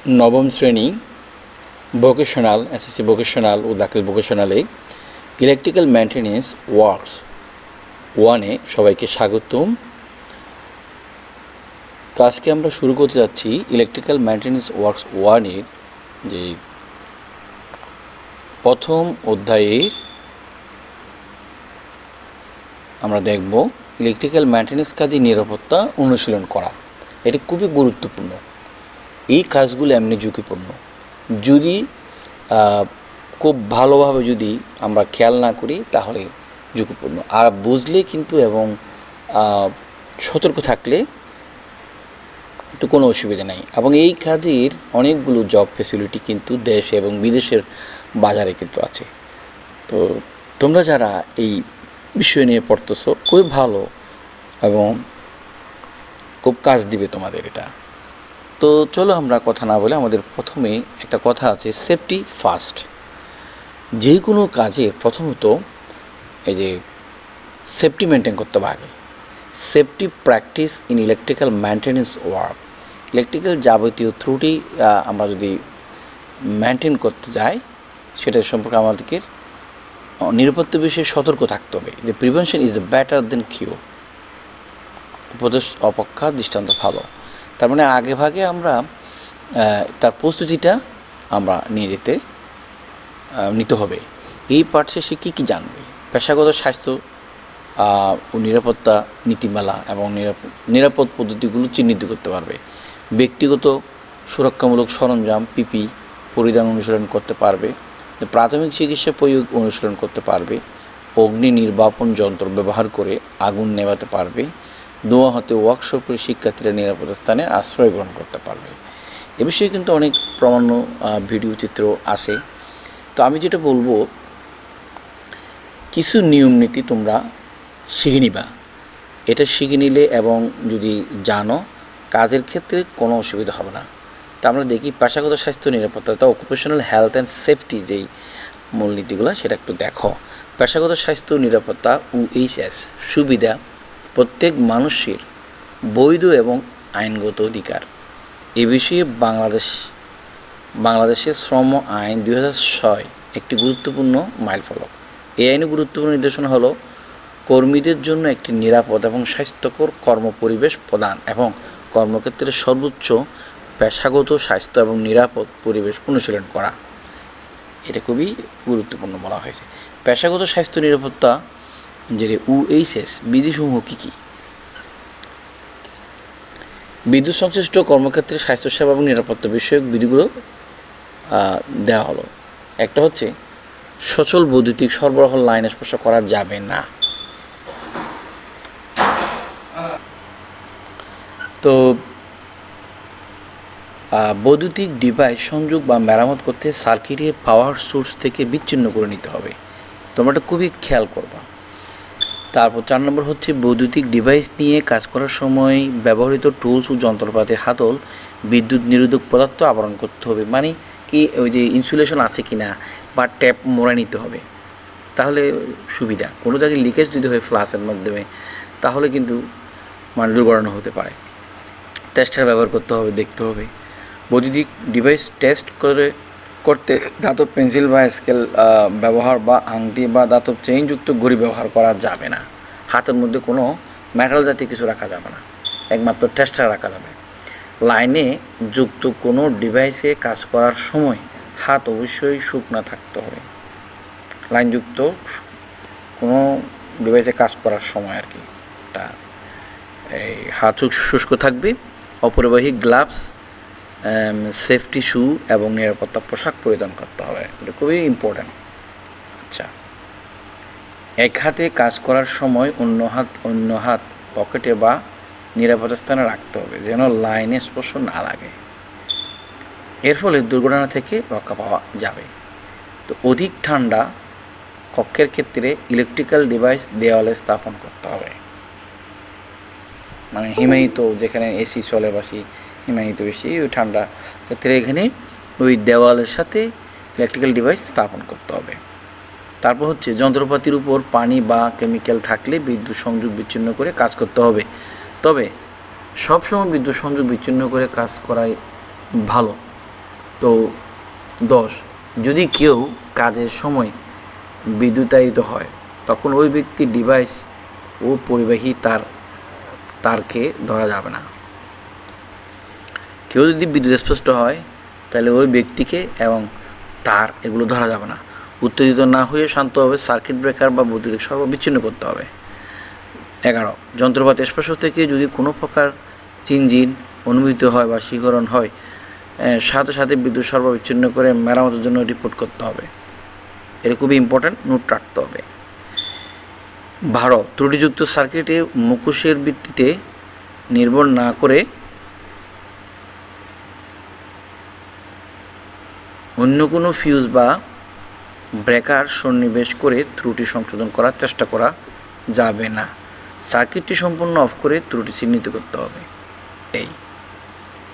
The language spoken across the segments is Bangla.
নবম শ্রেণী ভোকেশনাল এসএসসি ভোকেশনাল ও দাখিল ভোকেশনালে ইলেকট্রিক্যাল মেইনটেনেন্স ওয়ার্কস 1-এ সবাইকে স্বাগতম। তো আজকে আমরা শুরু করতে যাচ্ছি ইলেকট্রিক্যাল মেইনটেনেন্স ওয়ার্কস 1-এর যে প্রথম অধ্যায়ের আমরা দেখব ইলেকট্রিক্যাল মেইনটেনেন্স কাজে নিরাপত্তা অনুশীলন করা। এটি খুবই গুরুত্বপূর্ণ। এই কাজগুলো এমনি ঝুঁকিপূর্ণ, যদি খুব ভালোভাবে যদি আমরা খেয়াল না করি তাহলে ঝুঁকিপূর্ণ, আর বুঝলে কিন্তু এবং সতর্ক থাকলে তো কোনো অসুবিধা নাই। এবং এই কাজের অনেকগুলো জব ফ্যাসিলিটি কিন্তু দেশ এবং বিদেশের বাজারে কিন্তু আছে। তো তোমরা যারা এই বিষয় নিয়ে পড়তেছো খুবই ভালো এবং খুব কাজ দিবে তোমাদের এটা। তো চলো আমরা কথা না বলে আমাদের প্রথমে একটা কথা আছে, সেফটি ফার্স্ট। যে কোনো কাজে প্রথমত এই যে সেফটি মেনটেন করতে হবে আগে। Safety practice in electrical maintenance work, electrical যাবতীয় ত্রুটি আমরা যদি মেনটেন করতে যাই সেটা সম্পর্কে আমাদেরকে নিরাপত্তা বিষয়ে সতর্ক থাকতে হবে। যে প্রিভেনশন ইজ বেটার দেন কিউর, উপদেশ অপেক্ষা দৃষ্টান্ত ভালো। তার মানে আগে ভাগে আমরা তার প্রস্তুতিটা আমরা নিতে হবে। এই পাঠ শেষে কী কী জানবে? পেশাগত স্বাস্থ্য ও নিরাপত্তা নীতিমালা এবং নিরাপদ পদ্ধতিগুলো চিহ্নিত করতে পারবে। ব্যক্তিগত সুরক্ষামূলক সরঞ্জাম পিপি পরিধান অনুসরণ করতে পারবে। প্রাথমিক চিকিৎসা প্রয়োগ অনুসরণ করতে পারবে। অগ্নি নির্বাপন যন্ত্র ব্যবহার করে আগুন নেভাতে পারবে। ধোঁয়া হতে ওয়ার্কশপের শিক্ষার্থীরা নিরাপদ স্থানে আশ্রয় গ্রহণ করতে পারবে। এ বিষয়ে কিন্তু অনেক প্রামাণ্য ভিডিও চিত্র আছে। তো আমি যেটা বলবো, কিছু নিয়ম নীতি তোমরা শিখে নিবা। এটা শিখে নিলে এবং যদি জানো, কাজের ক্ষেত্রে কোনো অসুবিধা হবে না। তা আমরা দেখি পেশাগত স্বাস্থ্য নিরাপত্তা, তা অকুপেশনাল হেলথ অ্যান্ড সেফটি যেই মূলনীতিগুলো সেটা একটু দেখো। পেশাগত স্বাস্থ্য নিরাপত্তা OHS সুবিধা প্রত্যেক মানুষের বৈধ এবং আইনগত অধিকার। এ বিষয়ে বাংলাদেশের শ্রম আইন 2006 একটি গুরুত্বপূর্ণ মাইলফলক। এই আইনে গুরুত্বপূর্ণ নির্দেশনা হলো কর্মীদের জন্য একটি নিরাপদ এবং স্বাস্থ্যকর কর্মপরিবেশ প্রদান এবং কর্মক্ষেত্রে সর্বোচ্চ পেশাগত স্বাস্থ্য এবং নিরাপদ পরিবেশ অনুশীলন করা। এটা খুবই গুরুত্বপূর্ণ বলা হয়েছে। পেশাগত স্বাস্থ্য নিরাপত্তা যে OHS বিধিসমূহ কী কী? বিদ্যুৎ সংশ্লিষ্ট কর্মক্ষেত্রে স্বাস্থ্যসেবা এবং নিরাপত্তা বিষয়ক বিধিগুলো দেওয়া হলো। একটা হচ্ছে সচল বৈদ্যুতিক সরবরাহ লাইন স্পর্শ করা যাবে না। তো বৈদ্যুতিক ডিভাইস সংযোগ বা মেরামত করতে সার্কিটের পাওয়ার সোর্স থেকে বিচ্ছিন্ন করে নিতে হবে। তোমরা এটা খুবই খেয়াল করবা। তারপর 4 নম্বর হচ্ছে বৈদ্যুতিক ডিভাইস নিয়ে কাজ করার সময় ব্যবহৃত টুলস ও যন্ত্রপাতির হাতল বিদ্যুৎ নিরোধক পদার্থ আবরণ করতে হবে। মানে কি, ওই যে ইনসুলেশন আছে কি না বা ট্যাপ মোড়া নিতে হবে, তাহলে সুবিধা। কোনো জায়গায় লিকেজ যদি হয় ফ্লাশের মাধ্যমে, তাহলে কিন্তু দুর্ঘটনা হতে পারে। টেস্টার ব্যবহার করতে হবে, দেখতে হবে। বৈদ্যুতিক ডিভাইস টেস্ট করতে ধাতব পেন্সিল বা স্কেল ব্যবহার বা আংটি বা ধাতব চেইনযুক্ত ঘড়ি ব্যবহার করা যাবে না। হাতের মধ্যে কোনো মেটাল জাতীয় কিছু রাখা যাবে না, একমাত্র টেস্টার রাখা যাবে। লাইনে যুক্ত কোনো ডিভাইসে কাজ করার সময় হাত অবশ্যই শুকনা থাকতে হবে। লাইনযুক্ত কোনো ডিভাইসে কাজ করার সময় আর কি, এই হাত শুষ্ক থাকবে। অপরিবাহী গ্লাভস, সেফটি শু এবং নিরাপত্তা পোশাক পরিধান করতে হবে। এটা খুবই ইম্পর্ট্যান্ট। আচ্ছা, এক হাতে কাজ করার সময় অন্য হাত পকেটে বা নিরাপদ স্থানে রাখতে হবে, যেন লাইনে স্পর্শ না লাগে। এর ফলে দুর্ঘটনা থেকে রক্ষা পাওয়া যাবে। তো অধিক ঠান্ডা কক্ষের ক্ষেত্রে ইলেকট্রিক্যাল ডিভাইস দেওয়ালে স্থাপন করতে হবে। মানে হিমায়িত, যেখানে এসি চলে বাসি হিমায়িত বেশি, ওই ঠান্ডা ক্ষেত্রে এখানে ওই দেওয়ালের সাথে ইলেকট্রিক্যাল ডিভাইস স্থাপন করতে হবে। তারপর হচ্ছে যন্ত্রপাতির উপর পানি বা কেমিক্যাল থাকলে বিদ্যুৎ সংযোগ বিচ্ছিন্ন করে কাজ করতে হবে। তবে সবসময় বিদ্যুৎ সংযোগ বিচ্ছিন্ন করে কাজ করাই ভালো। তো 10, যদি কেউ কাজের সময় বিদ্যুতায়িত হয় তখন ওই ব্যক্তির ডিভাইস ও পরিবাহী তারকে ধরা যাবে না। কেউ যদি বিদ্যুৎস্পৃষ্ট হয় তাহলে ওই ব্যক্তিকে এবং তার এগুলো ধরা যাবে না। উত্তেজিত না হয়ে শান্তভাবে সার্কিট ব্রেকার বা বৈদ্যুতিক সরবরাহ বিচ্ছিন্ন করতে হবে। 11, যন্ত্রপাতি স্পর্শ থেকে যদি কোনো প্রকার চিনজিন অনুভূত হয় বা শিহরণ হয় সাথে সাথে বিদ্যুৎ সরবরাহ বিচ্ছিন্ন করে মেরামতের জন্য রিপোর্ট করতে হবে। এটা খুবই ইম্পর্ট্যান্ট, নোট রাখতে হবে। 12, ত্রুটিযুক্ত সার্কিটে মুখোশের ভিত্তিতে নির্ভর না করে অন্য কোনো ফিউজ বা ব্রেকার সন্নিবেশ করে ত্রুটি সংশোধন করার চেষ্টা করা যাবে না। সার্কিটটি সম্পূর্ণ অফ করে ত্রুটি চিহ্নিত করতে হবে।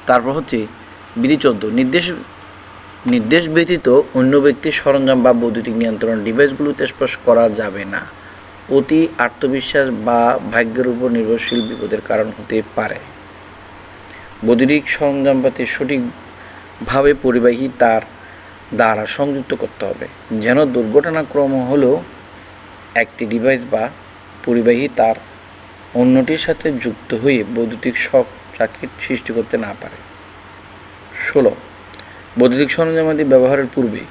তারপর হচ্ছে বিধি 14, নির্দেশ ব্যতীত অন্য ব্যক্তির সরঞ্জাম বা বৈদ্যুতিক নিয়ন্ত্রণ ডিভাইসগুলোতে স্পর্শ করা যাবে না। অতি আত্মবিশ্বাস বা ভাগ্যের উপর নির্ভরশীল বিপদের কারণ হতে পারে। বৈদ্যুতিক সরঞ্জামপাতি সঠিকভাবে পরিবাহী তার দ্বারা সংযুক্ত করতে হবে, যেন দুর্ঘটনাক্রম হলেও একটি ডিভাইস বা পরিবাহী তার অন্যটির সাথে যুক্ত হয়ে বৈদ্যুতিক শক সার্কিট সৃষ্টি করতে না পারে। 16, বৈদ্যুতিক সরঞ্জামাদি ব্যবহারের পূর্বে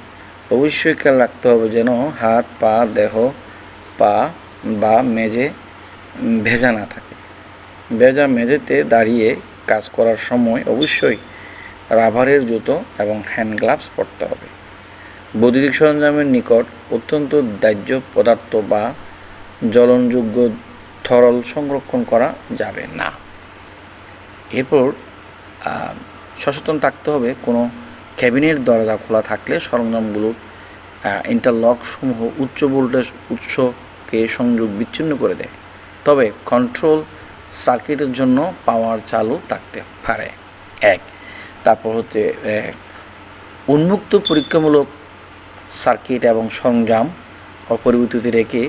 অবশ্যই খেয়াল রাখতে হবে যেন হাত, পা, দেহ, পা বা মেঝে ভেজা না থাকে। ভেজা মেঝেতে দাঁড়িয়ে কাজ করার সময় অবশ্যই রাবারের জুতো এবং হ্যান্ড গ্লাভস পরতে হবে। বৈদ্যুতিক সরঞ্জামের নিকট অত্যন্ত দাহ্য পদার্থ বা জ্বলনযোগ্য তরল সংরক্ষণ করা যাবে না। এরপর সচেতন থাকতে হবে, কোনো ক্যাবিনের দরজা খোলা থাকলে সরঞ্জামগুলোর ইন্টারলক সমূহ উচ্চ ভোল্টেজ উৎসকে সংযোগ বিচ্ছিন্ন করে দেয়, তবে কন্ট্রোল সার্কিটের জন্য পাওয়ার চালু থাকতে পারে। 1, তারপর হচ্ছে উন্মুক্ত পরীক্ষামূলক সার্কিট এবং সরঞ্জাম অপরিবর্তিত রেখে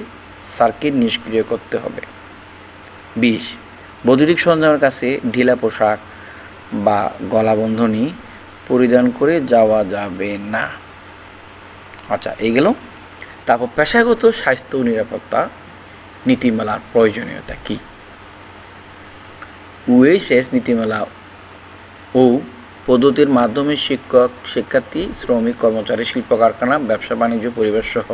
সার্কিট নিষ্ক্রিয় করতে হবে। 20, বৈদ্যুতিক সরঞ্জামের কাছে ঢিলা পোশাক বা গলাবন্ধনী পরিধান করে যাওয়া যাবে না। আচ্ছা, এই গেল। তারপর পেশাগত স্বাস্থ্য ও নিরাপত্তা নীতিমালার প্রয়োজনীয়তা কী? ওএইচএস নীতিমালা ও পদ্ধতির মাধ্যমে শিক্ষক, শিক্ষার্থী, শ্রমিক, কর্মচারী, শিল্প কারখানা, ব্যবসা বাণিজ্য, পরিবেশ সহ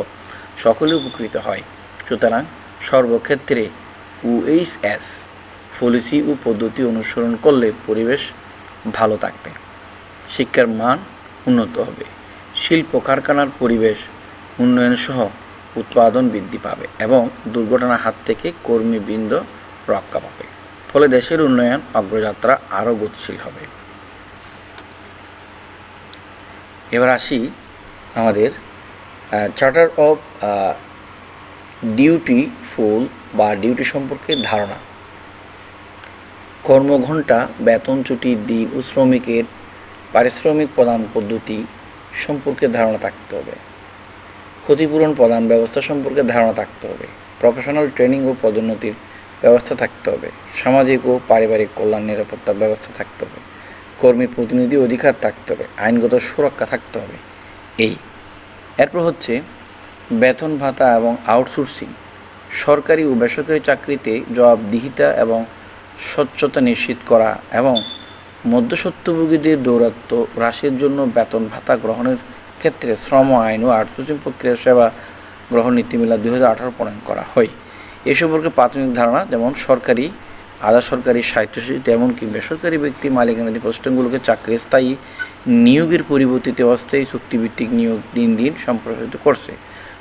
সকলে উপকৃত হয়। সুতরাং সর্বক্ষেত্রে ওএইচএস পলিসি ও পদ্ধতি অনুসরণ করলে পরিবেশ ভালো থাকবে, শিক্ষার মান উন্নত হবে, শিল্প কারখানার পরিবেশ উন্নয়ন সহ উৎপাদন বৃদ্ধি পাবে এবং দুর্ঘটনার হাত থেকে কর্মীবৃন্দ রক্ষা পাবে। ফলে দেশের উন্নয়ন অগ্রযাত্রা আরও গতিশীল হবে। এবার আসি আমাদের চার্টার অফ ডিউটিফুল বা ডিউটি সম্পর্কে ধারণা। কর্মঘণ্টা, বেতন, ছুটির দিন ও শ্রমিকের পারিশ্রমিক প্রদান পদ্ধতি সম্পর্কে ধারণা থাকতে হবে। ক্ষতিপূরণ প্রদান ব্যবস্থা সম্পর্কে ধারণা থাকতে হবে। প্রফেশনাল ট্রেনিং ও পদোন্নতির ব্যবস্থা থাকতে হবে। সামাজিক ও পারিবারিক কল্যাণ নিরাপত্তার ব্যবস্থা থাকতে হবে। কর্মী প্রতিনিধি অধিকার থাকতে হবে। আইনগত সুরক্ষা থাকতে হবে। এরপর হচ্ছে বেতন ভাতা এবং আউটসোর্সিং। সরকারি ও বেসরকারি চাকরিতে জবাবদিহিতা এবং স্বচ্ছতা নিশ্চিত করা এবং মধ্যস্বত্বভোগীদের দৌরাত্ম্য হ্রাসের জন্য বেতন ভাতা গ্রহণের ক্ষেত্রে শ্রম আইন ও আউটসোর্সিং প্রক্রিয়া সেবা গ্রহণ নীতিমালা 2018 প্রণয়ন করা হয়। এ সম্পর্কে প্রাথমিক ধারণা যেমন সরকারি, আধা সরকারি, স্বায়ত্তশাসিত এমনকি বেসরকারি ব্যক্তি মালিকানাধীন প্রতিষ্ঠানগুলোকে চাকরি স্থায়ী নিয়োগের পরিবর্তিতে অস্থায়ী চুক্তিভিত্তিক নিয়োগ দিন দিন সম্প্রসারিত করছে।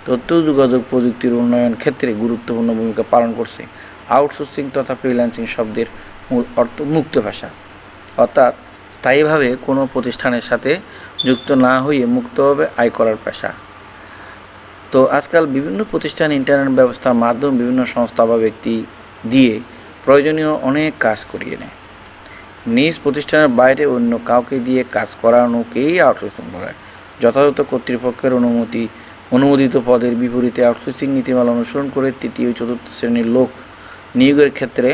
তথ্য যোগাযোগ প্রযুক্তির উন্নয়ন ক্ষেত্রে গুরুত্বপূর্ণ ভূমিকা পালন করছে। আউটসোর্সিং তথা ফ্রিল্যান্সিং শব্দের মূল অর্থ মুক্ত ভাষা, অর্থাৎ স্থায়ীভাবে কোনো প্রতিষ্ঠানের সাথে যুক্ত না হয়ে মুক্তভাবে আয় করার পেশা। তো আজকাল বিভিন্ন প্রতিষ্ঠান ইন্টারনেট ব্যবস্থার মাধ্যমে বিভিন্ন সংস্থা বা ব্যক্তি দিয়ে প্রয়োজনীয় অনেক কাজ করিয়ে নেয়। নিজ প্রতিষ্ঠানের বাইরে অন্য কাউকে দিয়ে কাজ করানোকেই আউটসোর্সিং বলা হয়। যথাযথ কর্তৃপক্ষের অনুমোদিত পদের বিপরীতে আউটসোর্সিং নীতিমালা অনুসরণ করে তৃতীয় ও চতুর্থ শ্রেণীর লোক নিয়োগের ক্ষেত্রে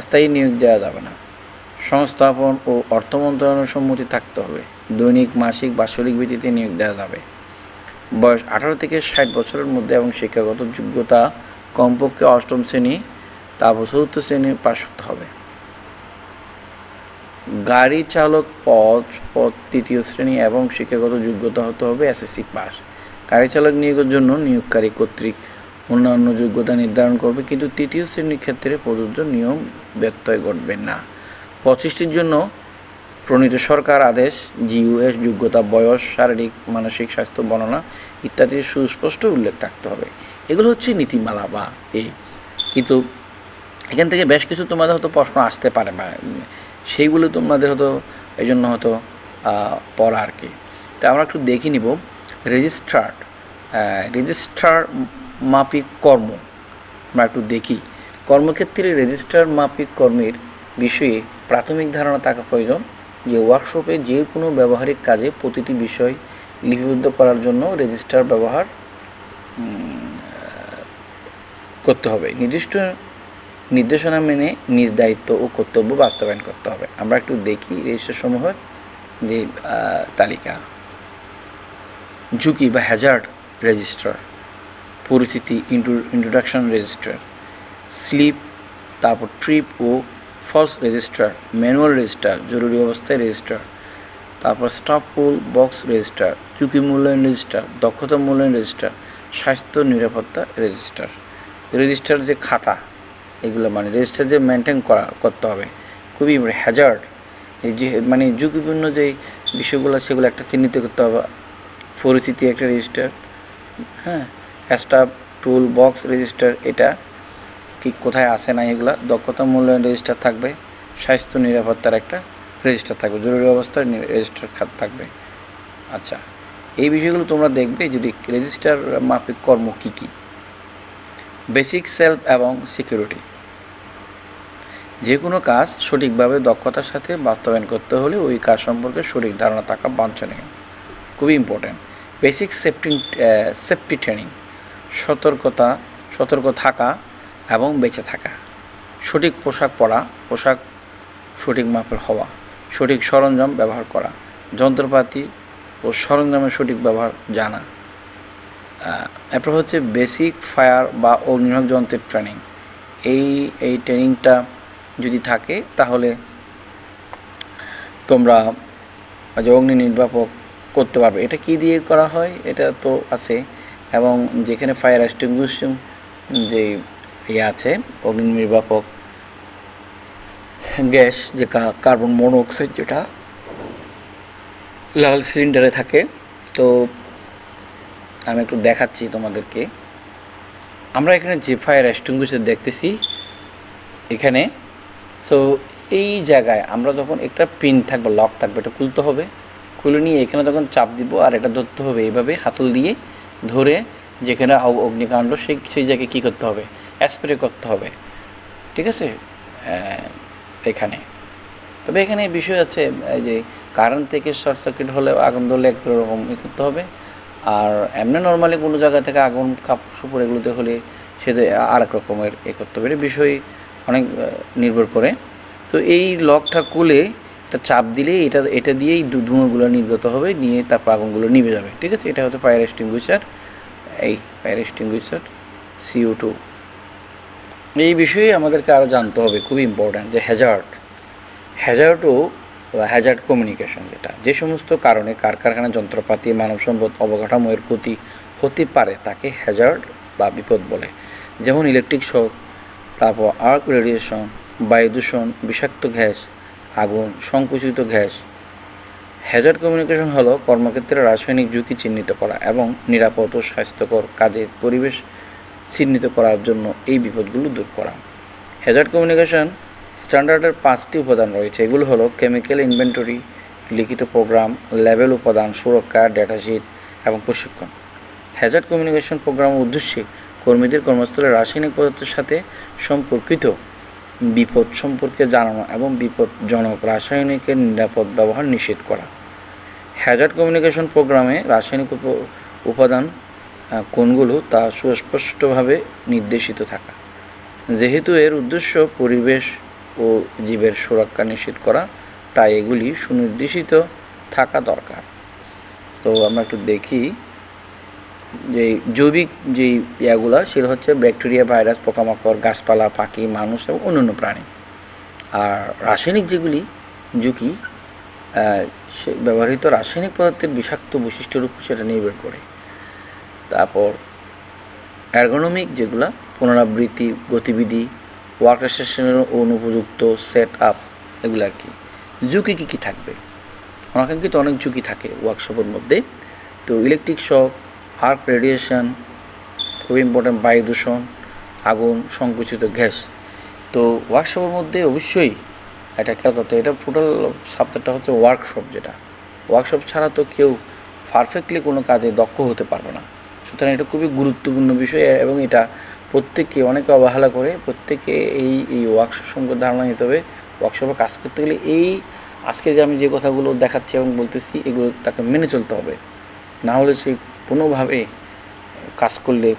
স্থায়ী নিয়োগ দেওয়া যাবে না। সংস্থাপন ও অর্থ মন্ত্রণালয়ের সম্মতি থাকতে হবে। দৈনিক, মাসিক, বাৎসরিক ভিত্তিতে নিয়োগ দেওয়া যাবে। বয়স 18 থেকে 60 বছরের মধ্যে এবং শিক্ষাগত যোগ্যতা কমপক্ষে 8ম শ্রেণী, তারপর 4র্থ শ্রেণী পাস হতে হবে। গাড়ি চালক পদ 3য় শ্রেণী এবং শিক্ষাগত যোগ্যতা হতে হবে এসএসসি পাস। গাড়ি চালক নিয়োগের জন্য নিয়োগকারী কর্তৃক অন্যান্য যোগ্যতা নির্ধারণ করবে, কিন্তু 3য় শ্রেণীর ক্ষেত্রে প্রযোজ্য নিয়ম ব্যত্যয় ঘটবে না। 25টির জন্য প্রণীত সরকার আদেশ, জিইউএস যোগ্যতা, বয়স, শারীরিক মানসিক স্বাস্থ্য বর্ণনা ইত্যাদির সুস্পষ্ট উল্লেখ থাকতে হবে। এগুলো হচ্ছে নীতিমালা বা এই, কিন্তু এখান থেকে বেশ কিছু তোমাদের হয়তো প্রশ্ন আসতে পারে বা সেইগুলো তোমাদের হয়তো এই জন্য হয়তো পড়া আর কি। তো আমরা একটু দেখে নিব রেজিস্ট্রার মাপিক কর্ম। আমরা একটু দেখি কর্মক্ষেত্রে রেজিস্ট্রার মাপিক কর্মের বিষয়ে প্রাথমিক ধারণা থাকা প্রয়োজন যে ওয়ার্কশপে যে কোনো ব্যবহারিক কাজে প্রতিটি বিষয় লিপিবদ্ধ করার জন্য রেজিস্ট্রার ব্যবহার করতে হবে। নির্দিষ্ট নির্দেশনা মেনে নিজ দায়িত্ব ও কর্তব্য বাস্তবায়ন করতে হবে। আমরা একটু দেখি রেজিস্ট্রারসমূহের যে তালিকা। ঝুঁকি বা হ্যাজার্ড রেজিস্ট্রার, পরিস্থিতি ইন্ট্রোডাকশন রেজিস্ট্রার, স্লিপ, তারপর ট্রিপ ও ফলস রেজিস্ট্রার, ম্যানুয়াল রেজিস্ট্রার, জরুরি অবস্থায় রেজিস্ট্রার, তারপর স্টাফ পুল বক্স রেজিস্ট্রার, ঝুঁকি মূল্যায়ন রেজিস্ট্রার, দক্ষতা মূল্যায়ন রেজিস্ট্রার, স্বাস্থ্য নিরাপত্তা রেজিস্ট্রার। রেজিস্ট্রার যে খাতা এগুলো মানে রেজিস্টার যে মেনটেন করতে হবে খুবই হ্যাজার্ড, এই যে মানে ঝুঁকিপূর্ণ যে বিষয়গুলো সেগুলো একটা চিহ্নিত করতে হবে। পরিস্থিতি একটা রেজিস্টার, হ্যাঁ, স্টাফ টুল বক্স রেজিস্টার, এটা কি কোথায় আসে না এগুলা। দক্ষতা মূল্যায়ন রেজিস্টার থাকবে, স্বাস্থ্য নিরাপত্তার একটা রেজিস্টার থাকবে, জরুরি অবস্থার রেজিস্টার খাত থাকবে। আচ্ছা, এই বিষয়গুলো তোমরা দেখবে যদি রেজিস্টার মাফিক কর্ম কী কী। বেসিক সেলফ এবং সিকিউরিটি, যে কোনো কাজ সঠিকভাবে দক্ষতার সাথে বাস্তবায়ন করতে হলে ওই কাজ সম্পর্কে সঠিক ধারণা থাকা বাঞ্ছনীয়, খুবই ইম্পর্ট্যান্ট। বেসিক সেফটি ট্রেনিং, সতর্ক থাকা এবং বেঁচে থাকা, সঠিক পোশাক পরা, পোশাক সঠিক মাপের হওয়া, সঠিক সরঞ্জাম ব্যবহার করা, যন্ত্রপাতি ও সরঞ্জামের সঠিক ব্যবহার জানা। এরপর হচ্ছে বেসিক ফায়ার বা অগ্নিনির্বাপক যন্ত্রের ট্রেনিং। এই ট্রেনিংটা যদি থাকে তাহলে তোমরা যে অগ্নি নির্বাপক করতে পারবে। এটা কি দিয়ে করা হয় এটা তো আছে, এবং যেখানে ফায়ার এক্সটিংগুইশিং যে আছে অগ্নি নির্বাপক গ্যাস, যে কার্বন মনোক্সাইড যেটা লাল সিলিন্ডারে থাকে, তো আমি একটু দেখাচ্ছি তোমাদেরকে। আমরা এখানে যে ফায়ার এক্সটিংগুইশার দেখতেছি এখানে, সো এই জায়গায় আমরা যখন একটা পিন থাকবে, লক থাকবে, এটা খুলতে হবে। খুলে নিয়ে এখানে তখন চাপ দিব আর এটা ধরতে হবে, এইভাবে হাতল দিয়ে ধরে যেখানে অগ্নিকাণ্ড সেই জায়গায় কী করতে হবে, স্প্রে করতে হবে, ঠিক আছে। এখানে তবে এখানে বিষয় আছে যে কারেন্ট থেকে শর্ট সার্কিট হলে আগুন ধরলে এক রকম করতে হবে, আর এমনি নর্মালি কোনো জায়গা থেকে আগুন কাপড় এগুলোতে হলে সেটা আরেক রকমের করতে হবে। বিষয় অনেক নির্ভর করে। তো এই লকটা খুলে এটা চাপ দিলেই এটা দিয়েই ধোঁয়াগুলো নির্গত হবে, নিয়ে তারপর আগুনগুলো নিভে যাবে, ঠিক আছে। এটা হচ্ছে ফায়ার এক্সটিংগুইশার। এই ফায়ার এক্সটিংগুইশার CO2। এই বিষয়ে আমাদেরকে আরও জানতে হবে, খুবই ইম্পর্ট্যান্ট, যে হ্যাজার্ড কমিউনিকেশন, যেটা যে সমস্ত কারণে কারখানা যন্ত্রপাতি মানব সম্পদ অবকাঠামোর ক্ষতি হতে পারে তাকে হ্যাজার্ড বা বিপদ বলে। যেমন ইলেকট্রিক শক, তারপর আর্ক রেডিয়েশন, বায়ু দূষণ, বিষাক্ত গ্যাস, আগুন, সংকুচিত গ্যাস। হ্যাজার্ড কমিউনিকেশন হলো কর্মক্ষেত্রে রাসায়নিক ঝুঁকি চিহ্নিত করা এবং নিরাপদ ও স্বাস্থ্যকর কাজের পরিবেশ চিহ্নিত করার জন্য এই বিপদগুলো দূর করা। হ্যাজার্ড কমিউনিকেশন স্ট্যান্ডার্ডের 5টি উপাদান রয়েছে। এগুলো হলো কেমিক্যাল ইনভেন্টরি, লিখিত প্রোগ্রাম, লেবেল উপাদান, সুরক্ষা, ডেটাশিট এবং প্রশিক্ষণ। হ্যাজার্ড কমিউনিকেশন প্রোগ্রামের উদ্দেশ্যে কর্মীদের কর্মস্থলে রাসায়নিক পদার্থের সাথে সম্পর্কিত বিপদ সম্পর্কে জানানো এবং বিপদজনক রাসায়নিকের নিরাপদ ব্যবহার নিষেধ করা। হ্যাজার্ড কমিউনিকেশন প্রোগ্রামে রাসায়নিক উপাদান কোনগুলো তা সুস্পষ্টভাবে নির্দেশিত থাকা। যেহেতু এর উদ্দেশ্য পরিবেশ ও জীবের সুরক্ষা নিশ্চিত করা, তাই এগুলি সুনির্দেশিত থাকা দরকার। তো আমরা একটু দেখি যে জৈবিক যেই ইয়াগুলো সেটা হচ্ছে ব্যাকটেরিয়া, ভাইরাস, পোকামাকড়, গাছপালা, পাখি, মানুষ এবং অন্যান্য প্রাণী। আর রাসায়নিক যেগুলি ঝুঁকি, সে ব্যবহৃত রাসায়নিক পদার্থের বিষাক্ত বৈশিষ্ট্যের উপর সেটা নির্ভর করে। তারপর এর্গোনমিক যেগুলো পুনরাবৃত্তি, গতিবিধি, ওয়ার্ক স্টেশনের অনুপযুক্ত সেট আপ, এগুলো আর কি। ঝুঁকি কী কী থাকবে? অনাকাঙ্ক্ষিত অনেক ঝুঁকি থাকে ওয়ার্কশপের মধ্যে। তো ইলেকট্রিক শক, আর্ক রেডিয়েশন, খুব ইম্পর্ট্যান্ট, বায়ু দূষণ, আগুন, সংকুচিত গ্যাস। তো ওয়ার্কশপের মধ্যে অবশ্যই এটা খেয়াল করতে, এটা টোটাল সাবজেক্টটা হচ্ছে ওয়ার্কশপ। যেটা ওয়ার্কশপ ছাড়া তো কেউ পারফেক্টলি কোনো কাজে দক্ষ হতে পারবে না। সুতরাং এটা খুবই গুরুত্বপূর্ণ বিষয় এবং এটা প্রত্যেককে অনেকে অবহেলা করে। প্রত্যেকে এই ওয়ার্কশপ সম্পর্কে ধারণা নিতে হবে। ওয়ার্কশপে কাজ করতে গেলে এই আজকে যে আমি যে কথাগুলো দেখাচ্ছি এবং বলতেছি এগুলো তাকে মেনে চলতে হবে, না হলে সে কোনোভাবে কাজ করলে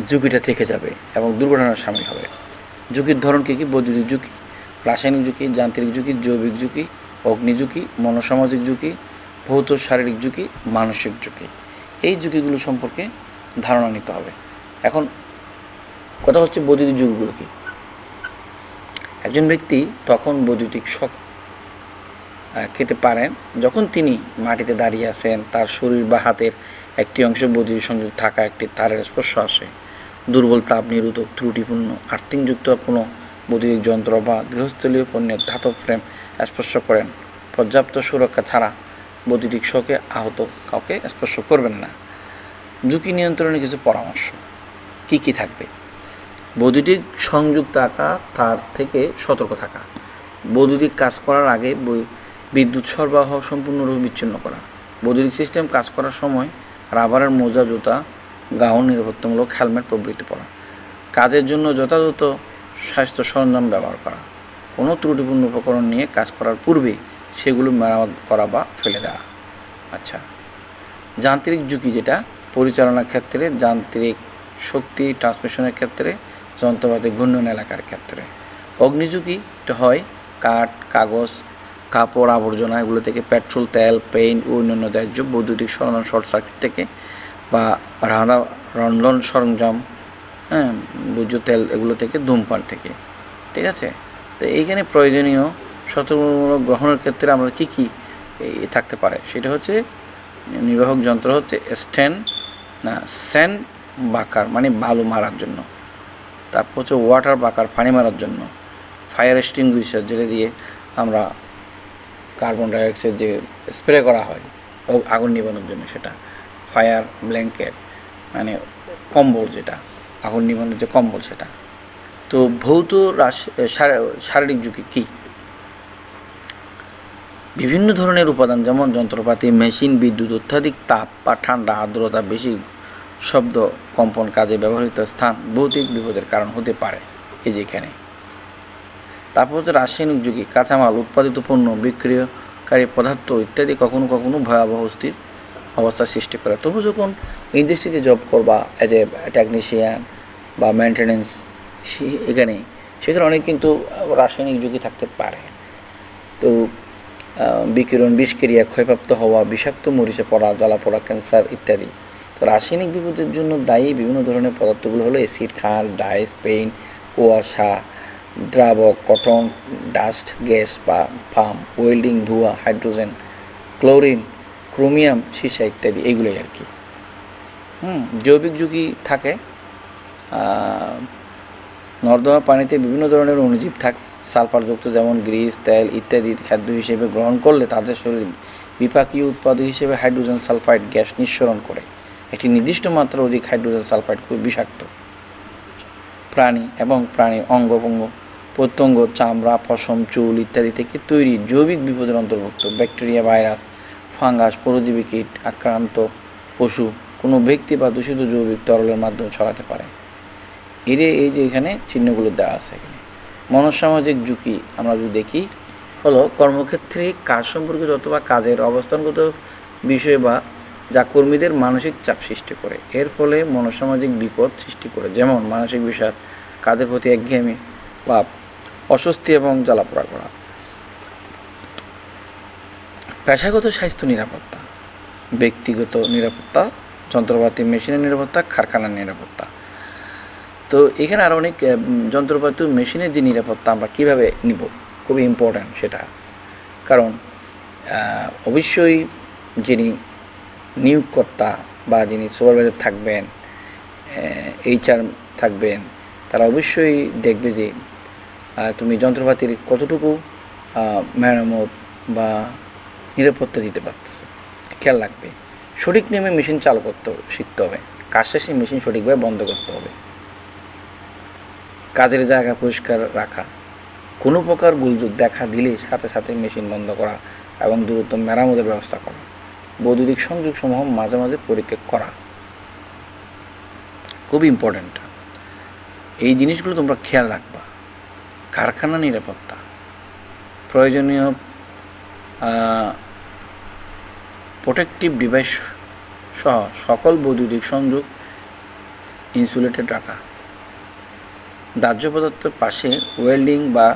ঝুঁকিটা থেকে যাবে এবং দুর্ঘটনার সামিল হবে। ঝুঁকির ধরন কী কী? বৈদ্যুতিক ঝুঁকি, রাসায়নিক ঝুঁকি, যান্ত্রিক ঝুঁকি, জৈবিক ঝুঁকি, অগ্নি ঝুঁকি, মনোসামাজিক ঝুঁকি, ভৌত শারীরিক ঝুঁকি, মানসিক ঝুঁকি। এই ঝুঁকিগুলো সম্পর্কে ধারণা নিতে হবে। এখন কথা হচ্ছে বৈদ্যুতিক ঝুঁকিগুলো কী? একজন ব্যক্তি তখন বৈদ্যুতিক শক খেতে পারেন যখন তিনি মাটিতে দাঁড়িয়ে আছেন, তার শরীর বা হাতের একটি অংশ বৈদ্যুতিক সংযোগ থাকা একটি তারের স্পর্শ আসে, দুর্বল তাপ নিরোধক, ত্রুটিপূর্ণ আর্থিংযুক্ত কোনো বৈদ্যুতিক যন্ত্র বা গৃহস্থলীয় পণ্যের ধাতব ফ্রেম স্পর্শ করেন, পর্যাপ্ত সুরক্ষা ছাড়া বৈদ্যুতিক শকে আহত কাউকে স্পর্শ করবেন না। ঝুঁকি নিয়ন্ত্রণের কিছু পরামর্শ কী কী থাকবে? বৈদ্যুতিক সংযোগ থাকা, তার থেকে সতর্ক থাকা, বৈদ্যুতিক কাজ করার আগে বিদ্যুৎ সরবরাহ সম্পূর্ণরূপে বিচ্ছিন্ন করা, বৈদ্যুতিক সিস্টেম কাজ করার সময় রাবারের মোজা, জুতা, গাউন, নিরাপত্তামূলক হেলমেট প্রভৃতি পরা, কাজের জন্য যথাযথ স্বাস্থ্য সরঞ্জাম ব্যবহার করা, কোনো ত্রুটিপূর্ণ উপকরণ নিয়ে কাজ করার পূর্বে সেগুলো মেরামত করা বা ফেলে দেওয়া। আচ্ছা, যান্ত্রিক ঝুঁকি যেটা পরিচালনার ক্ষেত্রে, যান্ত্রিক শক্তি ট্রান্সমিশনের ক্ষেত্রে, যন্ত্রপাতি ঘূর্ণন এলাকার ক্ষেত্রে। অগ্নিঝুঁকি হয় কাঠ, কাগজ, কাপড়, আবর্জনা এগুলো থেকে, পেট্রোল, তেল, পেইন্ট ও অন্যান্য দাহ্য বৈদ্যুতিক সরঞ্জাম শর্ট সার্কিট থেকে, বা রন্ধন সরঞ্জাম, বৈদ্যুতিক তেল এগুলো থেকে, ধূমপান থেকে। ঠিক আছে? তো এইখানে প্রয়োজনীয় সতর্কতামূলক গ্রহণের ক্ষেত্রে আমরা কী কী থাকতে পারে সেটা হচ্ছে নির্বাহক যন্ত্র হচ্ছে স্যান্ড বাকার মানে বালু মারার জন্য, তারপর হচ্ছে ওয়াটার বাকার পানি মারার জন্য, ফায়ার এক্সটিংগুইশার যেটা দিয়ে আমরা কার্বন ডাইঅক্সাইড যে স্প্রে করা হয় আগুন নিবানোর জন্য সেটা, ফায়ার ব্ল্যাঙ্কেট মানে কম্বল, যেটা আগুন নিবানোর যে কম্বল সেটা। তো ভৌত শারীরিক ঝুঁকি কী? বিভিন্ন ধরনের উপাদান যেমন যন্ত্রপাতি, মেশিন, বিদ্যুৎ, অত্যাধিক তাপ বা ঠান্ডা, আর্দ্রতা, বেশি শব্দ, কম্পন, কাজে ব্যবহৃত স্থান ভৌতিক বিপদের কারণ হতে পারে। এই যে এখানে। তারপর হচ্ছে রাসায়নিক ঝুঁকি, কাঁচামাল, উৎপাদিত পণ্য, বিক্রিয়কারী পদার্থ ইত্যাদি কখনো কখনো ভয়াবহ অবস্থার সৃষ্টি করে। তবু যখন ইন্ডাস্ট্রিতে জব করবা অ্যাজ এ টেকনিশিয়ান বা মেনটেন্যান্স, সেখানে অনেক কিন্তু রাসায়নিক ঝুঁকি থাকতে পারে। তো বিকিরণ, বিষক্রিয়া, ক্ষয়প্রাপ্ত হওয়া, বিষাক্ত মরিচে পড়া, জ্বালা পোড়া, ক্যান্সার ইত্যাদি। তো রাসায়নিক বিপদের জন্য দায়ী বিভিন্ন ধরনের পদার্থগুলো হলো অ্যাসিড, ক্ষার, ডাইস, পেইন্ট, কুয়াশা, দ্রাবক, কটন, ডাস্ট, গ্যাস বা ফার্ম, ওয়েল্ডিং, ধোঁয়া, হাইড্রোজেন, ক্লোরিন, ক্রোমিয়াম, সীসা ইত্যাদি, এইগুলোই আর কি। জৈবিক ঝুঁকি থাকে, নর্দমা পানিতে বিভিন্ন ধরনের অণুজীব থাকে সালফারযুক্ত, যেমন গ্রিস, তেল ইত্যাদি খাদ্য হিসেবে গ্রহণ করলে তাদের শরীর বিপাকীয় উৎপাদক হিসেবে হাইড্রোজেন সালফাইড গ্যাস নিঃসরণ করে। একটি নির্দিষ্ট মাত্রা অধিক হাইড্রোজেন সালফাইড খুব বিষাক্ত। প্রাণী এবং প্রাণীর অঙ্গ প্রত্যঙ্গ, চামড়া, পশম, চুল ইত্যাদি থেকে তৈরি জৈবিক বিপদের অন্তর্ভুক্ত। ব্যাকটেরিয়া, ভাইরাস, ফাঙ্গাস, পরজীবী কীট আক্রান্ত পশু কোনো ব্যক্তি বা দূষিত জৈবিক তরলের মাধ্যমে ছড়াতে পারে। এই যে এখানে চিহ্নগুলো দেওয়া আছে এখানে। মনসামাজিক ঝুঁকি আমরা যদি দেখি হলো কর্মক্ষেত্রে কাজ সম্পর্কিত অথবা কাজের অবস্থানগত বিষয় বা যা কর্মীদের মানসিক চাপ সৃষ্টি করে, এর ফলে মনসামাজিক বিপদ সৃষ্টি করে, যেমন মানসিক বিষাদ, কাজের প্রতি একঘেয়েমি বা অস্বস্তি এবং জ্বালাপোড়া করা। পেশাগত স্বাস্থ্য নিরাপত্তা, ব্যক্তিগত নিরাপত্তা, যন্ত্রপাতি মেশিনের নিরাপত্তা, কারখানার নিরাপত্তা। তো এখানে আরও অনেক যন্ত্রপাতি মেশিনের যে নিরাপত্তা আমরা কীভাবে নিব, খুবই ইম্পর্ট্যান্ট সেটা। কারণ অবশ্যই যিনি নিয়োগকর্তা বা যিনি সুপারভাইজার থাকবেন, HR থাকবেন, তারা অবশ্যই দেখবে যে তুমি যন্ত্রপাতির কতটুকু মেরামত বা নিরাপত্তা দিতে পারতেছো, খেয়াল রাখবে। সঠিক নিয়মে মেশিন চালু করতে শিখতে হবে। কাজ শেষে মেশিন সঠিকভাবে বন্ধ করতে হবে। কাজের জায়গা পরিষ্কার রাখা, কোনো প্রকার গোলযোগ দেখা দিলে সাথে সাথে মেশিন বন্ধ করা এবং দ্রুত মেরামতের ব্যবস্থা করা। বৈদ্যুতিক সংযোগসমূহ মাঝে মাঝে পরীক্ষা করা খুব ইম্পর্ট্যান্ট। এই জিনিসগুলো তোমরা খেয়াল রাখবা। কারখানা নিরাপত্তা, প্রয়োজনীয় প্রোটেক্টিভ ডিভাইস সহ সকল বৈদ্যুতিক সংযোগ ইনসুলেটেড রাখা। দাহ্য পদার্থের পাশে ওয়েল্ডিং বা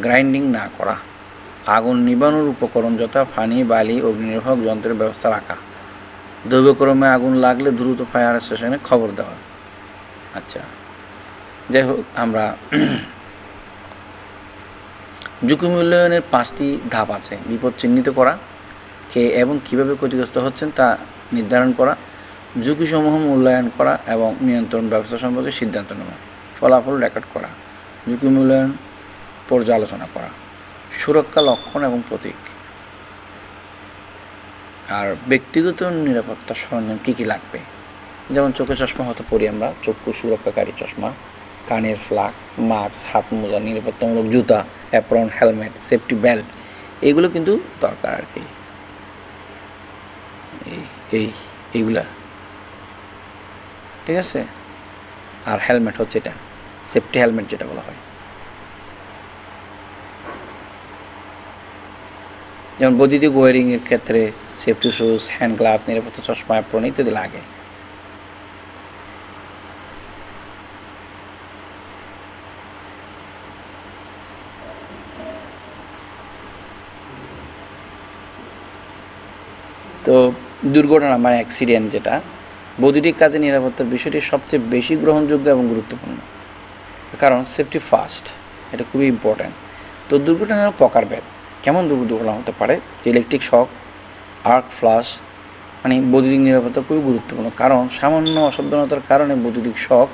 গ্রাইন্ডিং না করা। আগুন নিবানোর উপকরণ যথা ফানি, বালি, অগ্নিনির্বাপক যন্ত্রের ব্যবস্থা রাখা। দৈবক্রমে আগুন লাগলে দ্রুত ফায়ার স্টেশনে খবর দেওয়া। আচ্ছা, যাই হোক, আমরা ঝুঁকি মূল্যায়নের 5টি ধাপ আছে। বিপদ চিহ্নিত করা, কে এবং কীভাবে ক্ষতিগ্রস্ত হচ্ছেন তা নির্ধারণ করা, ঝুঁকিসমূহ মূল্যায়ন করা এবং নিয়ন্ত্রণ ব্যবস্থা সম্পর্কে সিদ্ধান্ত নেওয়া, ফলাফল রেকর্ড করা, ঝুঁকি মূল্যায়ন পর্যালোচনা করা, সুরক্ষা লক্ষণ এবং প্রতীক। আর ব্যক্তিগত নিরাপত্তা সরঞ্জাম কী কী লাগবে, যেমন চোখের চশমা হতে পড়ি আমরা, চক্ষু সুরক্ষাকারী চশমা, কানের ফ্লাক, মাস্ক, হাত মোজা, নিরাপত্তামূলক জুতা, অ্যাপ্রন, হেলমেট, সেফটি বেল্ট, এগুলো কিন্তু দরকার আর কি। এইগুলা ঠিক আছে। আর হেলমেট হচ্ছে এটা সেফটি হেলমেট যেটা বলা হয়। যেমন বৈদ্যুতিক ওয়ারিংয়ের ক্ষেত্রে সেফটি শুজ, হ্যান্ড গ্লাভস, নিরাপত্তা চশমা, অ্যাপ্রন ইত্যাদি লাগে। তো দুর্ঘটনা মানে অ্যাক্সিডেন্ট, যেটা বৈদ্যুতিক কাজে নিরাপত্তার বিষয়টি সবচেয়ে বেশি গ্রহণযোগ্য এবং গুরুত্বপূর্ণ, কারণ সেফটি ফার্স্ট, এটা খুবই ইম্পর্ট্যান্ট। তো দুর্ঘটনার প্রকারভেদ, কেমন দুর্ঘটনা হতে পারে, যে ইলেকট্রিক শক, আর্ক ফ্লাশ, মানে বৈদ্যুতিক নিরাপত্তা খুবই গুরুত্বপূর্ণ। কারণ সামান্য অসাবধানতার কারণে বৈদ্যুতিক শক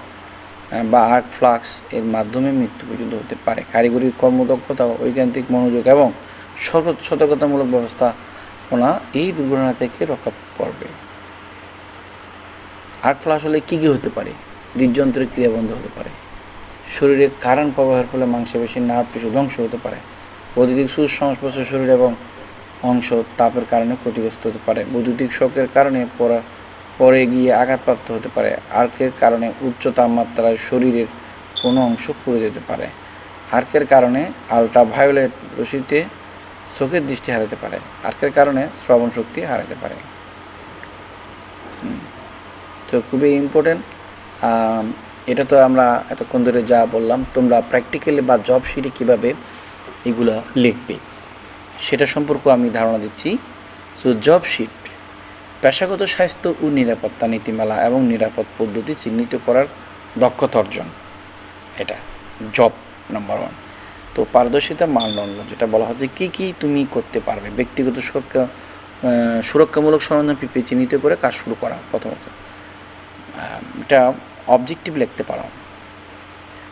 বা আর্ক ফ্লাক্স এর মাধ্যমে মৃত্যু পর্যন্ত হতে পারে। কারিগরি কর্মদক্ষতা, ঐকান্তিক মনোযোগ এবং সতর্কতামূলক ব্যবস্থাপনা এই দুর্ঘটনা থেকে রক্ষা করবে। আর্ক ফ্লাশ হলে কী কী হতে পারে, হৃদযন্ত্রের ক্রিয়া বন্ধ হতে পারে, শরীরে কারেন্ট প্রবাহের ফলে মাংসপেশি, নার্ভ টিস্যু ধ্বংস হতে পারে, বৈদ্যুতিক সুচ সংস্পর্শে শরীর এবং অংশ তাপের কারণে ক্ষতিগ্রস্ত হতে পারে, বৈদ্যুতিক শকের কারণে পরে গিয়ে আঘাতপ্রাপ্ত হতে পারে, আর্কের কারণে উচ্চ তাপমাত্রায় শরীরের কোনো অংশ পুড়ে যেতে পারে, আর্কের কারণে আলট্রাভায়োলেট রশ্মিতে চোখের দৃষ্টি হারাতে পারে, আর্কের কারণে শ্রবণ শক্তি হারাতে পারে। তো খুবই ইম্পর্টেন্ট। এটা তো আমরা এতক্ষণ ধরে যা বললাম, তোমরা প্র্যাকটিক্যালি বা জব শিটে কীভাবে এগুলো লিখবে সেটা সম্পর্কে আমি ধারণা দিচ্ছি। সো জব শিট, পেশাগত স্বাস্থ্য ও নিরাপত্তা নীতিমালা এবং নিরাপদ পদ্ধতি চিহ্নিত করার দক্ষতা অর্জন, এটা জব নাম্বার 1। তো পারদর্শিতা মানদণ্ড, যেটা বলা হচ্ছে কী কী তুমি করতে পারবে। ব্যক্তিগত সুরক্ষামূলক সরঞ্জাম PPE চিহ্নিত করে কাজ শুরু করা। প্রথমত এটা অবজেক্টিভ লিখতে পারো।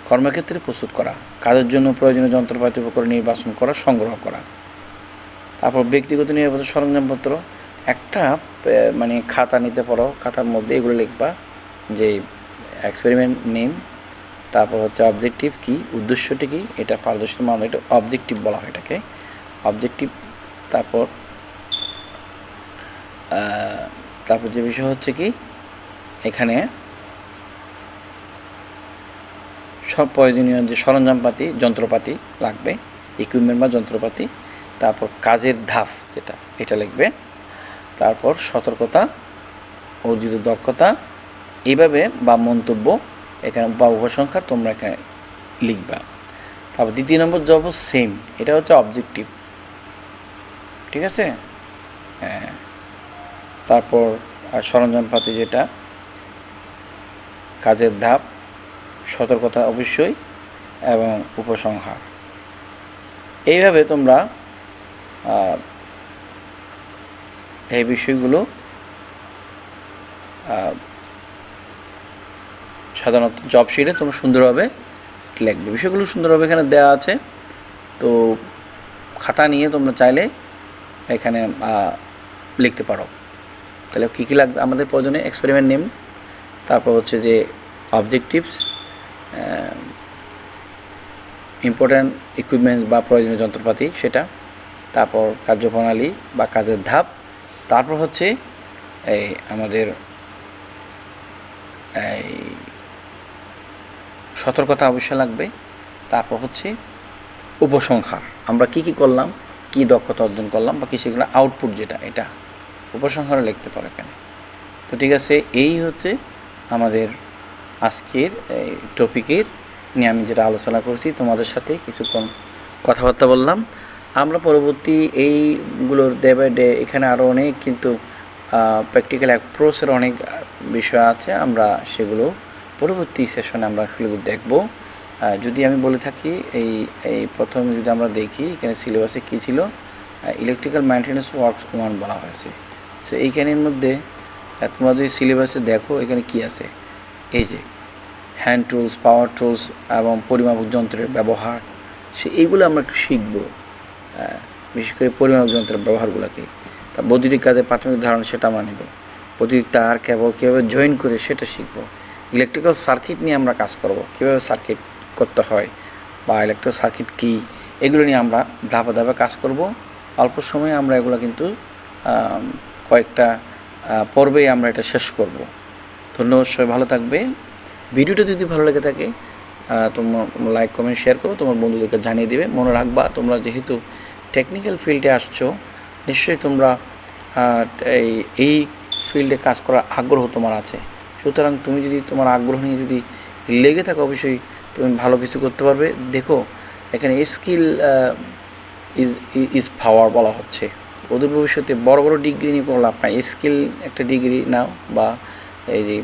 কর্মক্ষেত্রে প্রস্তুত করা, কাজের জন্য প্রয়োজনীয় যন্ত্রপাতি উপকরণ নির্বাচন করা, সংগ্রহ করা। তারপর ব্যক্তিগত নিরাপত্তা সরঞ্জামপত্র, একটা মানে খাতা নিতে পারো, খাতার মধ্যে এগুলো লিখবা যে এক্সপেরিমেন্ট নেম, তারপর হচ্ছে অবজেক্টিভ কী, উদ্দেশ্যটি কী, এটা পারদর্শিতা মানদণ্ড, এটা অবজেক্টিভ বলা হয় এটাকে, অবজেক্টিভ। তারপর যে বিষয় হচ্ছে কি, এখানে সব প্রয়োজনীয় যে সরঞ্জামপাতি, যন্ত্রপাতি লাগবে, ইকুইপমেন্ট বা যন্ত্রপাতি। তারপর কাজের ধাপ যেটা, এটা লিখবে। তারপর সতর্কতা, অর্জিত দক্ষতা, এইভাবে বা মন্তব্য এখানে বা উপসংহার তোমরা এখানে লিখবা। তারপর দ্বিতীয় নম্বর জব সেম, এটা হচ্ছে অবজেক্টিভ, ঠিক আছে। হ্যাঁ, তারপর সরঞ্জামপাতি, যেটা কাজের ধাপ, সতর্কতা অবশ্যই, এবং উপসংহার। এইভাবে তোমরা এই বিষয়গুলো সাধারণত জব শিটে তোমরা সুন্দরভাবে লিখবে। বিষয়গুলো সুন্দরভাবে এখানে দেওয়া আছে, তো খাতা নিয়ে তোমরা চাইলে এখানে লিখতে পারো। তাহলে কী কী লাগবে আমাদের প্রয়োজনে? এক্সপেরিমেন্ট নেম, তারপর হচ্ছে যে অবজেক্টিভস, ইম্পর্ট্যান্ট ইকুইপমেন্টস বা প্রয়োজনীয় যন্ত্রপাতি সেটা, তারপর কার্যপ্রণালী বা কাজের ধাপ, তারপর হচ্ছে এই আমাদের এই সতর্কতা অবশ্যই লাগবে, তারপর হচ্ছে উপসংহার, আমরা কি কি করলাম, কি দক্ষতা অর্জন করলাম বা কি সেগুলো আউটপুট, যেটা এটা উপসংহারে লিখতে পারো এখানে। তো ঠিক আছে, এই হচ্ছে আমাদের আজকের এই টপিকের নিয়ে আমি যেটা আলোচনা করছি, তোমাদের সাথে কিছুক্ষণ কথাবার্তা বললাম। আমরা পরবর্তী এইগুলোর ডে বাই ডে এখানে আরও অনেক কিন্তু প্র্যাকটিক্যাল অ্যাপ্রোচের অনেক বিষয় আছে, আমরা সেগুলো পরবর্তী সেশনে আমরা সেগুলো দেখব। যদি আমি বলে থাকি এই প্রথম যদি আমরা দেখি এখানে সিলেবাসে কী ছিল, ইলেকট্রিক্যাল মেইনটেন্যান্স ওয়ার্কস 1 বলা হয়েছে। সো এইখানের মধ্যে তোমরা যদি সিলেবাসে দেখো এখানে কি আছে, এই যে হ্যান্ড টুলস, পাওয়ার টুলস এবং পরিমাপক যন্ত্রের ব্যবহার, এইগুলো আমরা একটু শিখব, বিশেষ করে পরিমাপক যন্ত্রের ব্যবহারগুলোকে। তা বৈদ্যুতিক কাজে প্রাথমিক ধারণা সেটা আমরা নেব, বৈদ্যুতিক তার কেবল কীভাবে জয়েন করে সেটা শিখব, ইলেকট্রিক্যাল সার্কিট নিয়ে আমরা কাজ করব, কীভাবে সার্কিট করতে হয় বা ইলেকট্রিক সার্কিট কী, এগুলো নিয়ে আমরা ধাপে ধাপে কাজ করব। অল্প সময়ে আমরা এগুলো কিন্তু কয়েকটা পর্বেই আমরা এটা শেষ করব। ধন্যবাদ, সবাই ভালো থাকবে। ভিডিওটা যদি ভালো লেগে থাকে তোমার লাইক কমেন্ট শেয়ার করো, তোমার বন্ধুদেরকে জানিয়ে দেবে। মনে রাখবা, তোমরা যেহেতু টেকনিক্যাল ফিল্ডে আসছো, নিশ্চয়ই তোমরা এই ফিল্ডে কাজ করার আগ্রহ তোমার আছে। সুতরাং তুমি যদি তোমার আগ্রহ নিয়ে যদি লেগে থাকো, অবশ্যই তুমি ভালো কিছু করতে পারবে। দেখো এখানে স্কিল ইজ পাওয়ার বলা হচ্ছে। অদূর ভবিষ্যতে বড় বড় ডিগ্রি নিয়ে কোনো লাভ নাই, স্কিল একটা ডিগ্রি নাও বা এই যে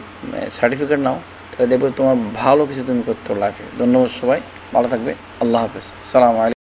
সার্টিফিকেট নাও, তাহলে দেখবে তোমার ভালো কিছু তুমি করতে লাইফে। ধন্যবাদ, সবাই ভালো থাকবে। আল্লাহ হাফেজ, সালাম আলাইকুম।